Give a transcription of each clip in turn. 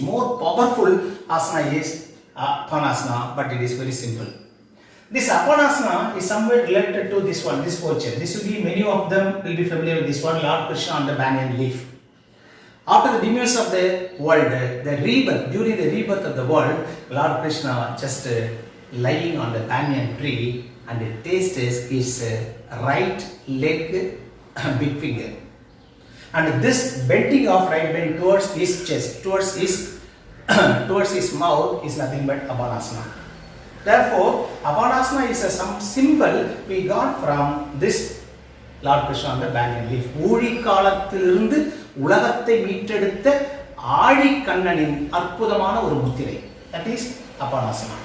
more powerful asana is Apanasana, but it is very simple. This Apanasana is somewhere related to this one, this posture. This will be, many of them will be familiar with this one, Lord Krishna on the banyan leaf. After the demise of the world, the rebirth, during the rebirth of the world, Lord Krishna just lying on the banyan tree, and the taste is his right leg, big finger. And this bending of right bend towards his chest, towards his mouth is nothing but Apanasana. Therefore, Apanasana is some symbol we got from this Lord Krishna on the banyan leaf. ஊழி காலத்திலிருந்து உலகத்தை மீட்டெடுத்த ஆழி கண்ணனின் அற்புதமான ஒரு முத்திரை. That is Apanasana.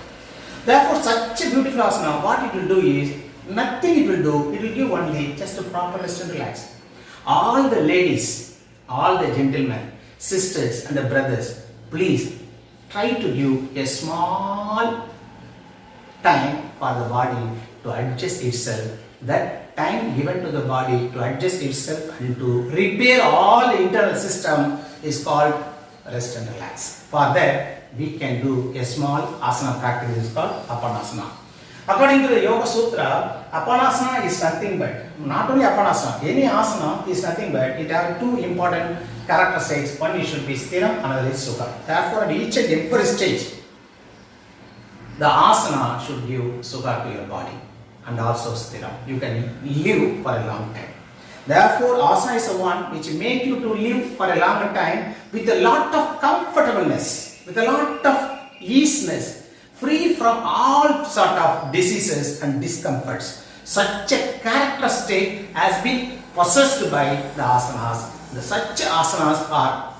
Therefore, such a beautiful asana, what it will do is, nothing it will do, it will give only just a proper rest and relax. All the ladies, all the gentlemen, sisters and the brothers, please try to give a small time for the body to adjust itself. That time given to the body to adjust itself and to repair all the internal system is called rest and relax. For that, we can do a small asana practice, is called Apanasana. According to the Yoga Sutra, Apanasana is nothing but, not only Apanasana, any asana is nothing but, it has two important characteristics. One, it should be Sthiram, another is Sukha. Therefore, at each and every stage, the asana should give Sukha to your body and also Sthiram. You can live for a long time. Therefore, asana is the one which make you to live for a longer time with a lot of comfortableness, with a lot of easiness, free from all sort of diseases and discomforts. Such a characteristic has been possessed by the asanas. Such asanas are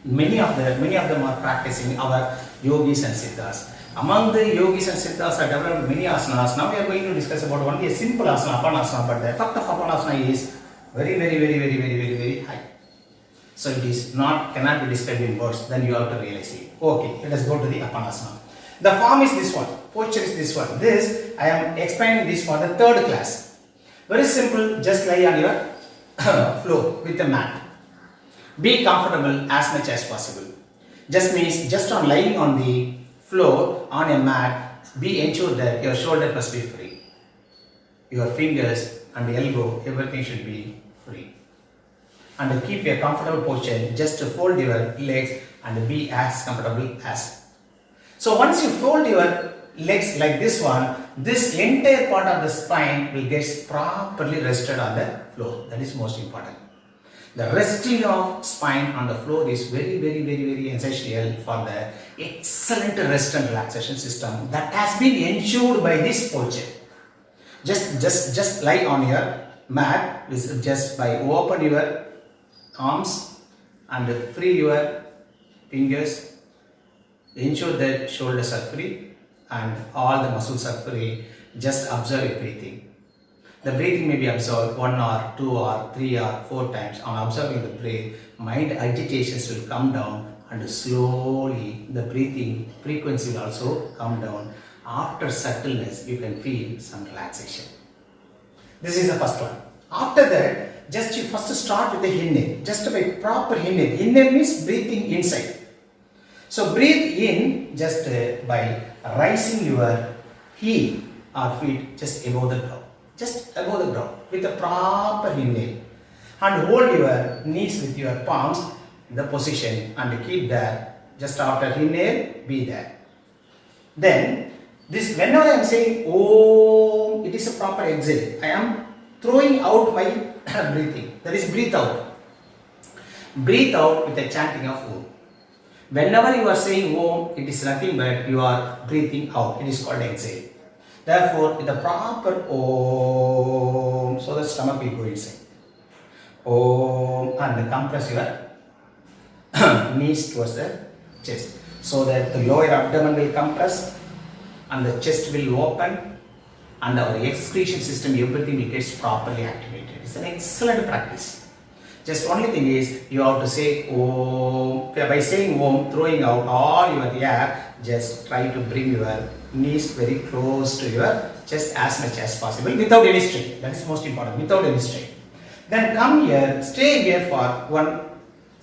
many of them are practicing our yogis and siddhas. Among the yogis and siddhas are developed many asanas. Now we are going to discuss about only a simple asana, Apanasana, but the effect of Apanasana is very high. So it is cannot be described in words, then you have to realize it. Okay, let us go to the Apanasana. The form is this one, posture is this one. This, I am explaining this for the third class. Very simple, just lie on your floor with a mat. Be comfortable as much as possible. Just means, just on lying on the floor on a mat, be ensured that your shoulder must be free. Your fingers and the elbow, everything should be free. And keep a comfortable posture, just to fold your legs and be as comfortable as. So once you fold your legs like this one, this entire part of the spine will get properly rested on the floor. That is most important. The resting of spine on the floor is very essential for the excellent rest and relaxation system that has been ensured by this posture. Just lie on your mat, just by open your arms and free your fingers. Ensure that shoulders are free and all the muscles are free. Just observe your breathing. The breathing may be observed 1 or 2 or 3 or 4 times. On observing the breath, mind agitations will come down and slowly the breathing frequency will also come down. After subtleness, you can feel some relaxation. This is the first one. After that, just you first start with the inhale. Just by proper inhale. Inhale means breathing inside. So breathe in just by rising your heel or feet just above the ground. Just above the ground with a proper inhale. And hold your knees with your palms in the position and keep there. Just after inhale, be there. Then, this whenever I am saying Om, it is a proper exhale. I am throwing out my breathing. That is breathe out. Breathe out with a chanting of Om. Whenever you are saying Om, it is nothing but you are breathing out. It is called exhale. Therefore, with the proper Om, so the stomach will go inside. Om, and compress your knees towards the chest, so that the lower abdomen will compress and the chest will open and our excretion system, everything will get properly activated. It's an excellent practice. Just only thing is, you have to say Om. By saying Om, throwing out all your air, just try to bring your knees very close to your chest as much as possible without any strain. That is most important, without any strain. Then come here, stay here for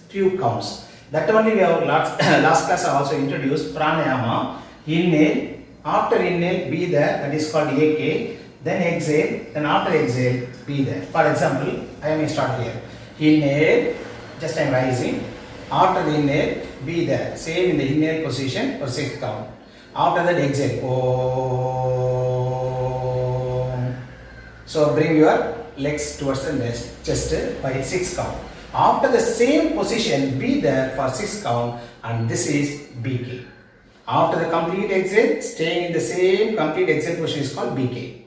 few counts. That only we have last class I also introduced pranayama. Inhale, after inhale be there, that is called AK. Then exhale, then after exhale be there. For example, I may start here. Inhale, just I am rising. After the inhale, be there. Same in the inhale position for 6 count. After that exhale. Om. So bring your legs towards the chest by 6 count. After the same position, be there for 6 count, and this is BK. After the complete exhale, staying in the same complete exhale position is called BK.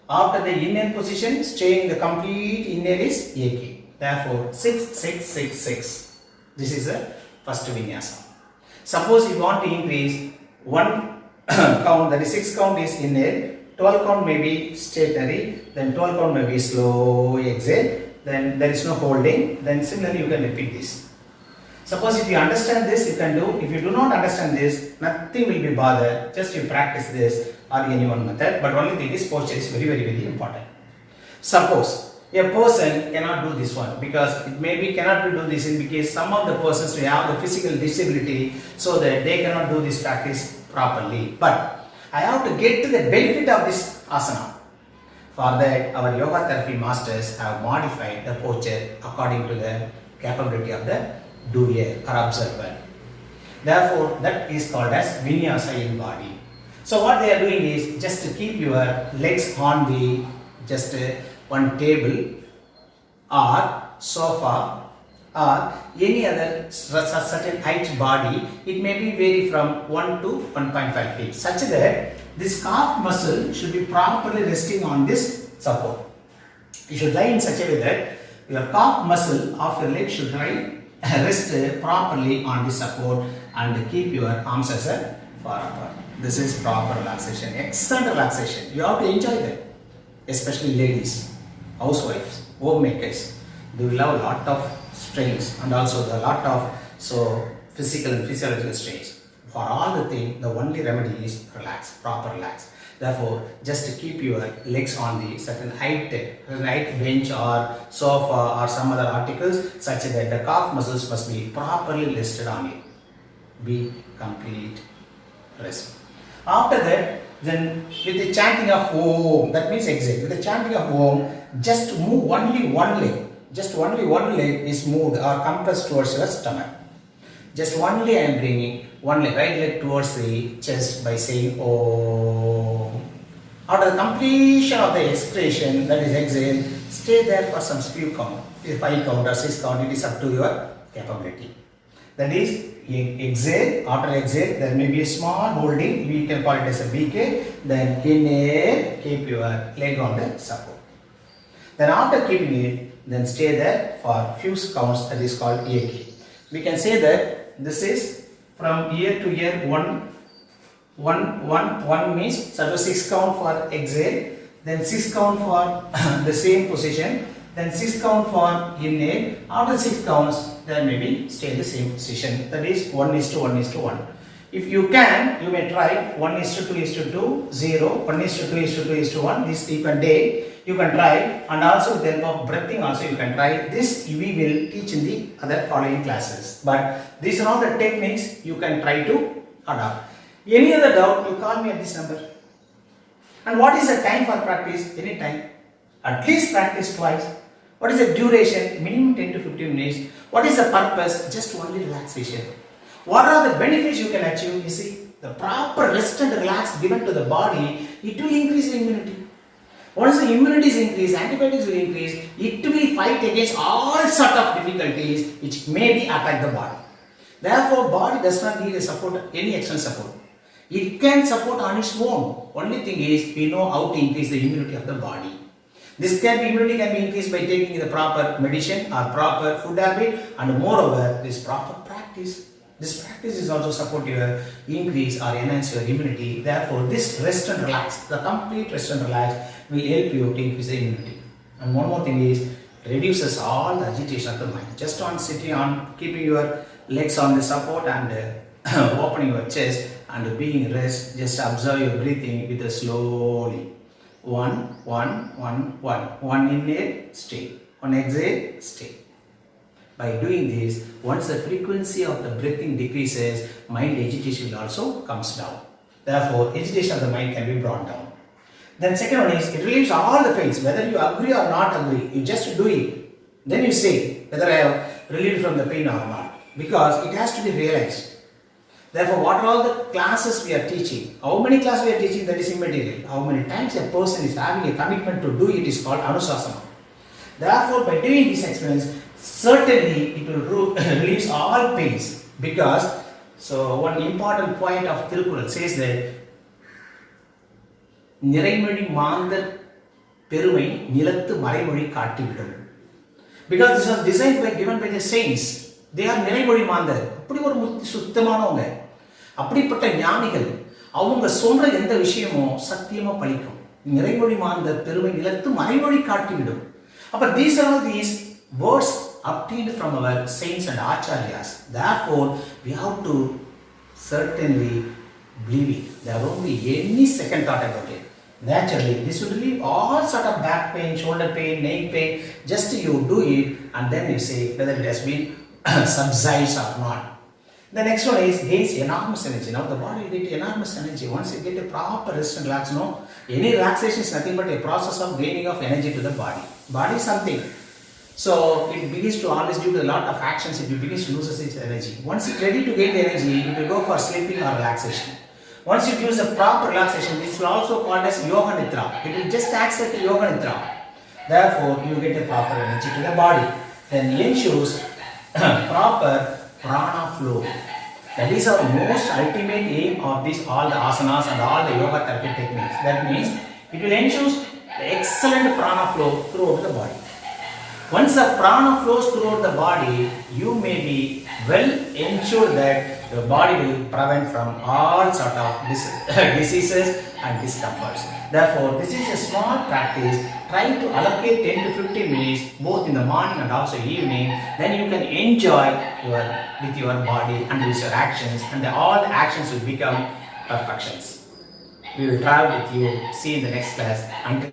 After the inhale position, staying in the complete inhale is AK. Therefore, 6, 6, 6, 6. This is the first vinyasa. Suppose you want to increase 1 count, that is 6 count is inhale, 12 count may be stationary, then 12 count may be slow exhale, then there is no holding, then similarly you can repeat this. Suppose if you understand this, you can do. If you do not understand this, nothing will be bothered. Just you practice this or any one method, but only thing is posture is very, very, very important. Suppose a person cannot do this one because it maybe cannot do this in because some of the persons will have the physical disability so that they cannot do this practice properly. But I have to get to the benefit of this asana. For that, our yoga therapy masters have modified the posture according to the capability of the doer or observer. Therefore, that is called as vinyasa in body. So what they are doing is just to keep your legs on the just one table or sofa or any other certain height body. It may be vary from 1 to 1.5 feet, such that this calf muscle should be properly resting on this support. You should lie in such a way that your calf muscle of your leg should rest properly on this support and keep your arms as a far apart. This is proper relaxation, excellent relaxation. You have to enjoy that, especially ladies, housewives, homemakers. They will have a lot of strains and also a lot of physical and physiological strains. For all the things, the only remedy is relax, proper relax. Therefore, just to keep your legs on the certain height bench or sofa or some other articles, such that the calf muscles must be properly rested on it. Be complete rest. After that, then with the chanting of Om, that means exhale. With the chanting of Om, just move only one leg. Just only one leg is moved or compressed towards your stomach. Just only I am bringing one leg, right leg towards the chest by saying Om. After the completion of the expiration, that is exhale, stay there for some few count. 5 count or 6 count, it is up to your capability. That is, exhale, after exhale, there may be a small holding, we can call it as a BK. Then inhale, keep your leg on the support. Then after keeping it, then stay there for few counts, that is called AK. We can say that this is from ear to ear 1 means suppose 6 count for exhale, then 6 count for the same position, then 6 count for inhale. After 6 counts, then maybe stay in the same position, that is 1:1:1. If you can, you may try 1:2:2, 0, 1:2:2:1. This you can take, you can try, and also with the help of breathing also you can try. This we will teach in the other following classes. But these are all the techniques you can try to adopt. Any other doubt, you call me at this number. And what is the time for practice? Any time. At least practice twice. What is the duration? Minimum 10 to 15 minutes. What is the purpose? Just only relaxation. What are the benefits you can achieve? You see, the proper rest and relax given to the body, it will increase the immunity. Once the immunity is increased, antibiotics will increase, it will fight against all sort of difficulties which may be attack the body. Therefore, body does not need a support, any external support. It can support on its own. Only thing is, we know how to increase the immunity of the body. This immunity can be increased by taking the proper medicine or proper food habit, and moreover, this proper practice. This practice is also support your increase or enhance your immunity. Therefore, this rest and relax, the complete rest and relax will help you to increase the immunity. And one more thing is, reduces all the agitation of the mind. Just on sitting on, keeping your legs on the support and opening your chest and being rest, just observe your breathing with a slowly. 1, 1, 1, 1. 1 inhale, stay. 1 exhale, stay. By doing this, once the frequency of the breathing decreases, mind agitation also comes down. Therefore, agitation of the mind can be brought down. Then second one is, it relieves all the pains, whether you agree or not agree, you just do it. Then you say whether I have relieved from the pain or not, because it has to be realized. Therefore, what are all the classes we are teaching? How many classes we are teaching, that is immaterial. How many times a person is having a commitment to do it is called Anusasana. Therefore, by doing this experience, certainly it will release all pains, because so one important point of Tirukkural says that நிறைமொழி மாந்தர் பெருமை நிலத்து மறைமொழி காட்டிவிடும். Because this was designed by given by the saints. They are நிறைமொழி மாந்தர். அப்படி ஒரு சுத்தமானவங்க, அப்படிப்பட்ட ஞானிகள், அவங்க சொல்ற எந்த விஷயமோ சத்தியமா பலிக்கும். நிறைமொழி மாந்தர் பெருமை நிலத்து மறைமொழி காட்டிவிடும். அப்ப these are all these words obtained from our saints and acharyas. Therefore, we have to certainly believe it. There won't be any second thought about it. Naturally, this will relieve all sort of back pain, shoulder pain, neck pain. Just you do it and then you say whether it has been subsides or not. The next one is gains enormous energy. Now the body will get enormous energy once you get a proper rest and relax. No, any relaxation is nothing but a process of gaining of energy to the body. Body is something. So it begins to always due to a lot of actions, it begins to lose its energy. Once it's ready to gain the energy, it will go for sleeping or relaxation. Once you use a proper relaxation, this will also called as yoga nidra. It will just act like a yoga nidra. Therefore, you get a proper energy to the body. Then ensures proper prana flow. That is our most ultimate aim of this all the asanas and all the yoga therapy techniques. That means it will ensure excellent prana flow throughout the body. Once the prana flows throughout the body, you may be well ensured that your body will prevent from all sort of diseases and discomforts. Therefore, this is a small practice. Try to allocate 10 to 15 minutes both in the morning and also evening. Then you can enjoy with your body and with your actions, and all the actions will become perfections. We will travel with you. See you in the next class. Until